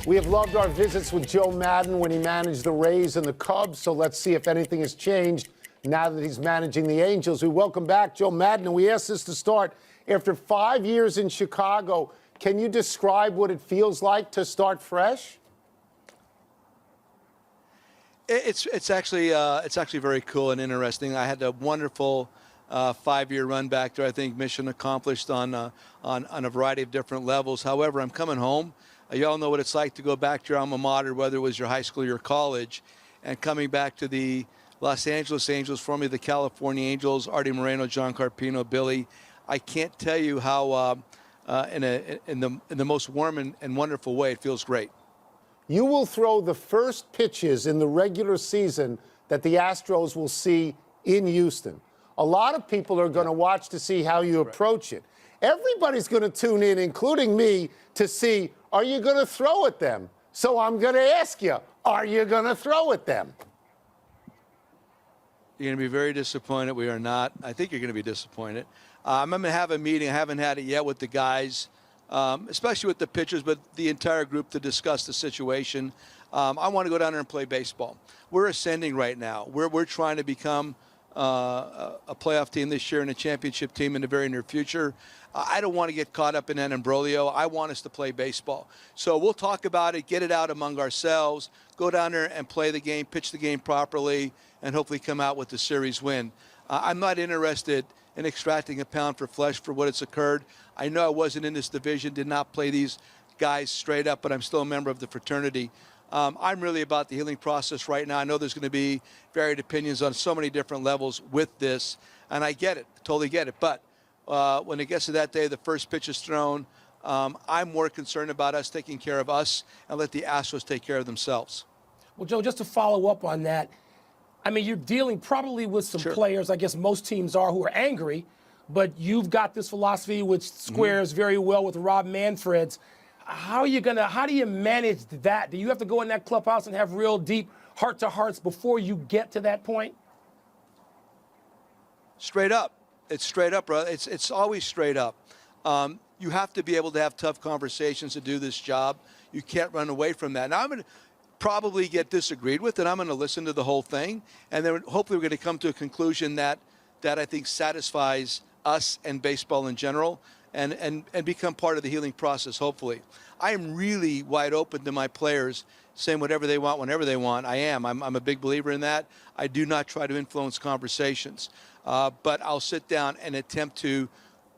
We have loved our visits with Joe Maddon when he managed the Rays and the Cubs, so let's see if anything has changed now that he's managing the Angels. We welcome back Joe Maddon, and we asked this to start. After 5 years in Chicago, can you describe what it feels like to start fresh? It's actually very cool and interesting. I had a wonderful 5-year run back there. I think mission accomplished on a variety of different levels. However, I'm coming home. You all know what it's like to go back to your alma mater, whether it was your high school or your college, and coming back to the Los Angeles Angels, formerly the California Angels, Artie Moreno, John Carpino, Billy. I can't tell you how in the most warm and wonderful way, it feels great. You will throw the first pitches in the regular season that the Astros will see in Houston. A lot of people are going to watch to see how you approach it. Everybody's going to tune in, including me, to see, are you going to throw at them? So I'm going to ask you, are you going to throw at them? You're going to be very disappointed. We are not. I think you're going to be disappointed. I'm going to have a meeting. I haven't had it yet with the guys, especially with the pitchers, but the entire group to discuss the situation. I want to go down there and play baseball. We're ascending right now. We're trying to become a playoff team this year and a championship team in the very near future. I don't want to get caught up in that imbroglio. I want us to play baseball. So we'll talk about it, get it out among ourselves, go down there and play the game, pitch the game properly, and hopefully come out with the series win. I'm not interested in extracting a pound for flesh for what has occurred. I know I wasn't in this division, did not play these guys straight up, but I'm still a member of the fraternity. I'm really about the healing process right now. I know there's going to be varied opinions on so many different levels with this, and I get it, totally get it. But when it gets to that day, the first pitch is thrown, I'm more concerned about us taking care of us and let the Astros take care of themselves. Well, Joe, just to follow up on that, I mean, you're dealing probably with some players, I guess most teams are, who are angry, but you've got this philosophy which squares very well with Rob Manfred's. How do you manage that? Do you have to go in that clubhouse and have real deep heart-to-hearts before you get to that point? Straight up. It's straight up, bro. It's always straight up. You have to be able to have tough conversations to do this job. You can't run away from that. Now, I'm going to probably get disagreed with, and I'm going to listen to the whole thing, and then hopefully we're going to come to a conclusion that I think satisfies us and baseball in general, and become part of the healing process, hopefully. I am really wide open to my players saying whatever they want, whenever they want. I'm a big believer in that. I do not try to influence conversations, but I'll sit down and attempt to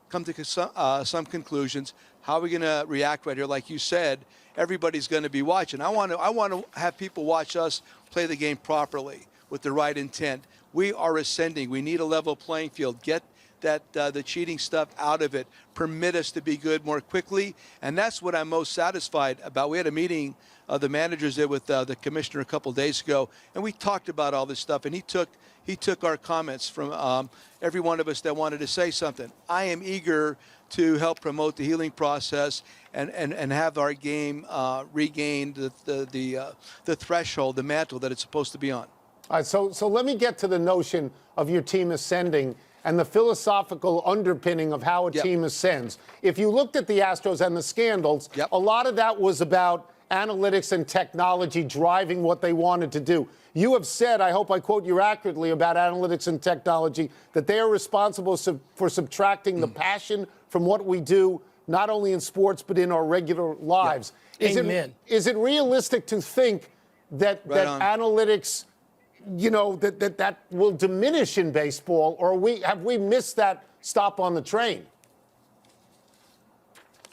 come to some conclusions. How are we going to react right here? Like you said, everybody's going to be watching. I want to have people watch us play the game properly with the right intent. We are ascending. We need a level playing field. Get the cheating stuff out of it. Permit us to be good more quickly, and that's what I'm most satisfied about. We had a meeting the managers did with the commissioner a couple days ago, and we talked about all this stuff, and he took our comments from every one of us that wanted to say something. I am eager to help promote the healing process and have our game regain the threshold, the mantle that it's supposed to be on. All right, so let me get to the notion of your team ascending and the philosophical underpinning of how a team ascends. If you looked at the Astros and the scandals, a lot of that was about analytics and technology driving what they wanted to do. You have said, I hope I quote you accurately, about analytics and technology, that they are responsible for subtracting the passion from what we do, not only in sports, but in our regular lives. Amen. Is it realistic to think that analytics, you know, that will diminish in baseball, or have we missed that stop on the train?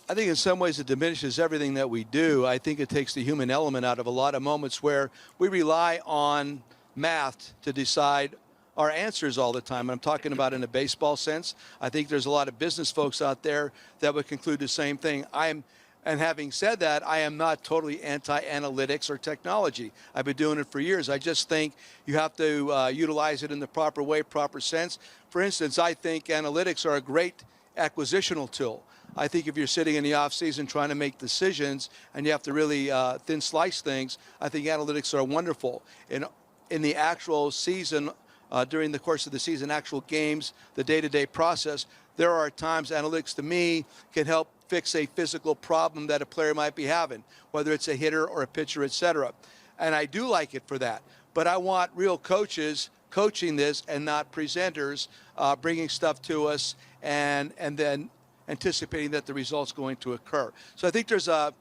I think in some ways it diminishes everything that we do. I think it takes the human element out of a lot of moments where we rely on math to decide our answers all the time. I'm talking about in a baseball sense. I think there's a lot of business folks out there that would conclude the same thing. And having said that, I am not totally anti-analytics or technology. I've been doing it for years. I just think you have to utilize it in the proper way, proper sense. For instance, I think analytics are a great acquisitional tool. I think if you're sitting in the offseason trying to make decisions and you have to really thin slice things, I think analytics are wonderful. In the actual season, during the course of the season, actual games, the day-to-day process, there are times analytics to me can help fix a physical problem that a player might be having, whether it's a hitter or a pitcher, etc. And I do like it for that. But I want real coaches coaching this and not presenters bringing stuff to us and then anticipating that the result's going to occur. So I think there's a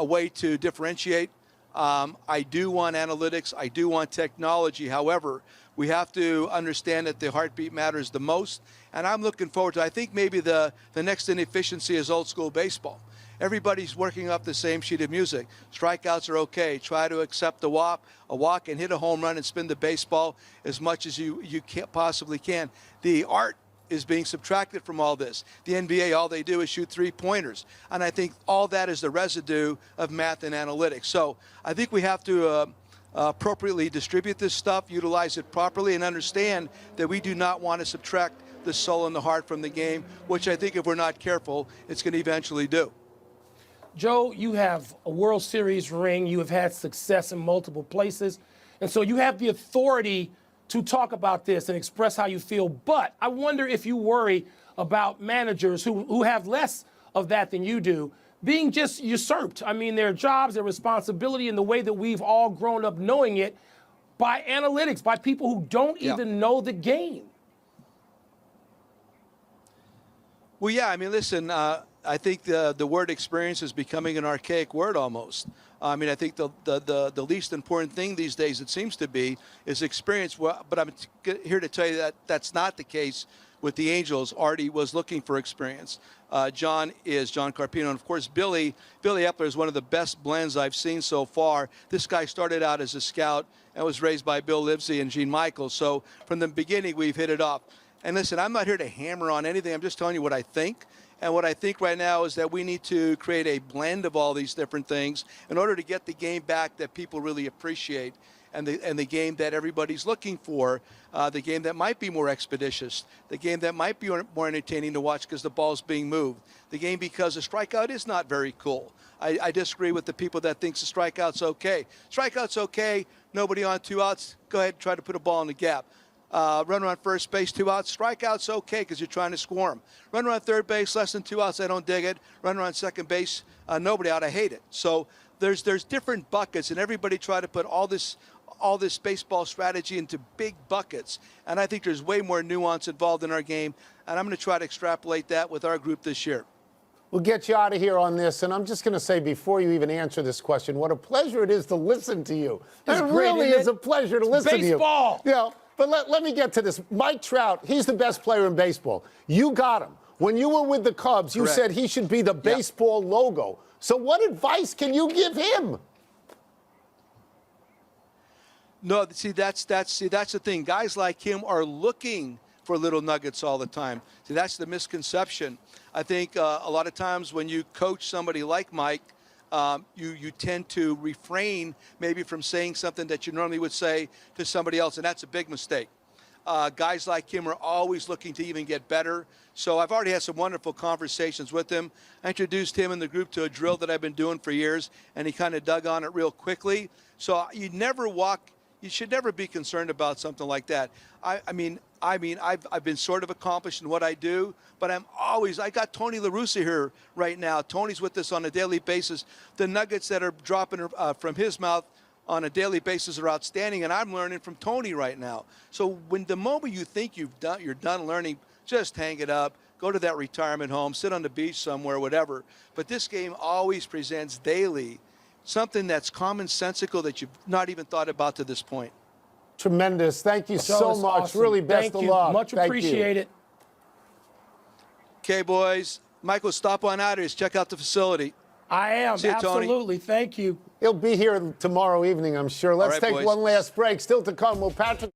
way to differentiate. I do want analytics. I do want technology. However, we have to understand that the heartbeat matters the most. And I'm looking forward to, I think maybe the next inefficiency is old school baseball. Everybody's working off the same sheet of music. Strikeouts are okay. Try to accept a walk and hit a home run and spin the baseball as much as you possibly can. The art is being subtracted from all this. The NBA, all they do is shoot three-pointers. And I think all that is the residue of math and analytics. So I think we have to appropriately distribute this stuff, utilize it properly, and understand that we do not want to subtract the soul and the heart from the game, which I think if we're not careful, it's going to eventually do. Joe, you have a World Series ring. You have had success in multiple places. And so you have the authority to talk about this and express how you feel. But I wonder if you worry about managers who have less of that than you do being just usurped. I mean, their jobs, their responsibility, and the way that we've all grown up knowing it by analytics, by people who don't even know the game. Well, yeah, I mean, listen, I think the word experience is becoming an archaic word almost. I mean, I think the least important thing these days, it seems to be, is experience. Well, but I'm here to tell you that that's not the case with the Angels. Artie was looking for experience. John Carpino, and of course Billy Epler is one of the best blends I've seen so far. This guy started out as a scout and was raised by Bill Livesey and Gene Michaels. So from the beginning, we've hit it off. And listen, I'm not here to hammer on anything. I'm just telling you what I think. And what I think right now is that we need to create a blend of all these different things in order to get the game back that people really appreciate, and the game that everybody's looking for, the game that might be more expeditious, the game that might be more entertaining to watch because the ball's being moved, the game because a strikeout is not very cool. I disagree with the people that thinks a strikeout's okay. Strikeout's okay, nobody on, 2 outs, go ahead and try to put a ball in the gap. Runner on first base, 2 outs. Strikeout's okay because you're trying to score him. Runner on third base, less than 2 outs, I don't dig it. Runner on second base, nobody out, I hate it. So there's different buckets, and everybody try to put all this baseball strategy into big buckets. And I think there's way more nuance involved in our game, and I'm going to try to extrapolate that with our group this year. We'll get you out of here on this, and I'm just going to say before you even answer this question, what a pleasure it is to listen to you. It really is a pleasure to listen to you. Baseball. You know, but let me get to this. Mike Trout, he's the best player in baseball. You got him. When you were with the Cubs, you said he should be the baseball logo. So what advice can you give him? No, see, that's the thing. Guys like him are looking for little nuggets all the time. See, that's the misconception. I think a lot of times when you coach somebody like Mike, you tend to refrain maybe from saying something that you normally would say to somebody else, and that's a big mistake. Guys like him are always looking to even get better. So I've already had some wonderful conversations with him. I introduced him and the group to a drill that I've been doing for years, and he kind of dug on it real quickly. So you should never be concerned about something like that. I mean, I've been sort of accomplished in what I do, but I got Tony La Russa here right now. Tony's with us on a daily basis. The nuggets that are dropping from his mouth on a daily basis are outstanding, and I'm learning from Tony right now. So the moment you think you're done learning, just hang it up, go to that retirement home, sit on the beach somewhere, whatever. But this game always presents daily something that's commonsensical that you've not even thought about to this point. Tremendous. Thank you so much. Awesome. Really, best of luck. Much appreciated. Okay, boys. Michael, stop on out here. Check out the facility. I am. See you, Tony. Absolutely. Thank you. He'll be here tomorrow evening, I'm sure. Let's take one last break. Still to come, will Patrick